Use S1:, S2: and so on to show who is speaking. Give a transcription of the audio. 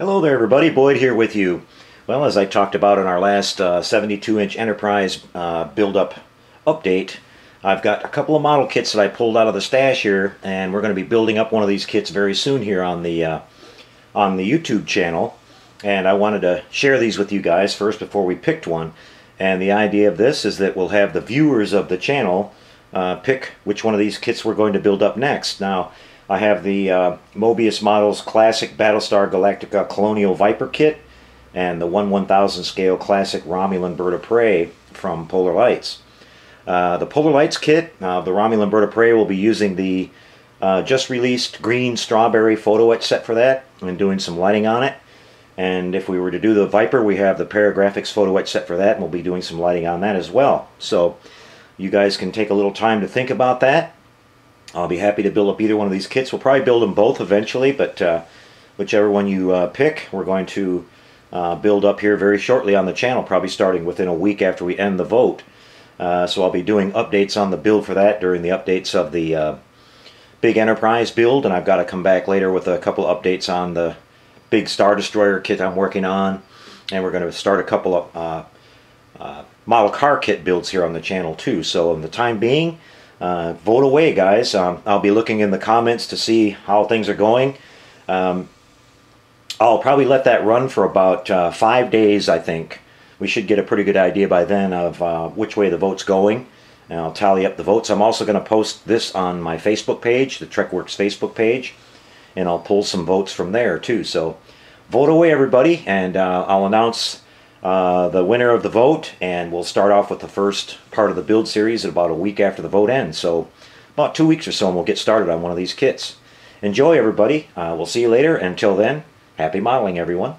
S1: Hello there everybody, Boyd here with you. Well, as I talked about in our last 72-inch Enterprise build-up update, I've got a couple of model kits that I pulled out of the stash here, and we're going to be building up one of these kits very soon here on the YouTube channel. And I wanted to share these with you guys first before we picked one. And the idea of this is that we'll have the viewers of the channel pick which one of these kits we're going to build up next. Now, I have the Mobius Models Classic Battlestar Galactica Colonial Viper kit and the 1/1000 scale Classic Romulan Bird of Prey from Polar Lights. The Polar Lights kit, the Romulan Bird of Prey, will be using the just released green strawberry photo etch set for that and doing some lighting on it. And if we were to do the Viper, we have the Paragraphics photo etch set for that, and we'll be doing some lighting on that as well. So you guys can take a little time to think about that. I'll be happy to build up either one of these kits. We'll probably build them both eventually, but whichever one you pick, we're going to build up here very shortly on the channel, probably starting within a week after we end the vote. So I'll be doing updates on the build for that during the updates of the big Enterprise build, and I've got to come back later with a couple of updates on the big Star Destroyer kit I'm working on, and we're going to start a couple of model car kit builds here on the channel too. So in the time being, vote away, guys. I'll be looking in the comments to see how things are going. I'll probably let that run for about 5 days, I think. We should get a pretty good idea by then of which way the vote's going, and I'll tally up the votes. I'm also going to post this on my Facebook page, the TrekWorks Facebook page, and I'll pull some votes from there too. So vote away, everybody, and I'll announce the winner of the vote, and we'll start off with the first part of the build series about a week after the vote ends. So about 2 weeks or so, and we'll get started on one of these kits. Enjoy, everybody. We'll see you later. Until then, happy modeling, everyone.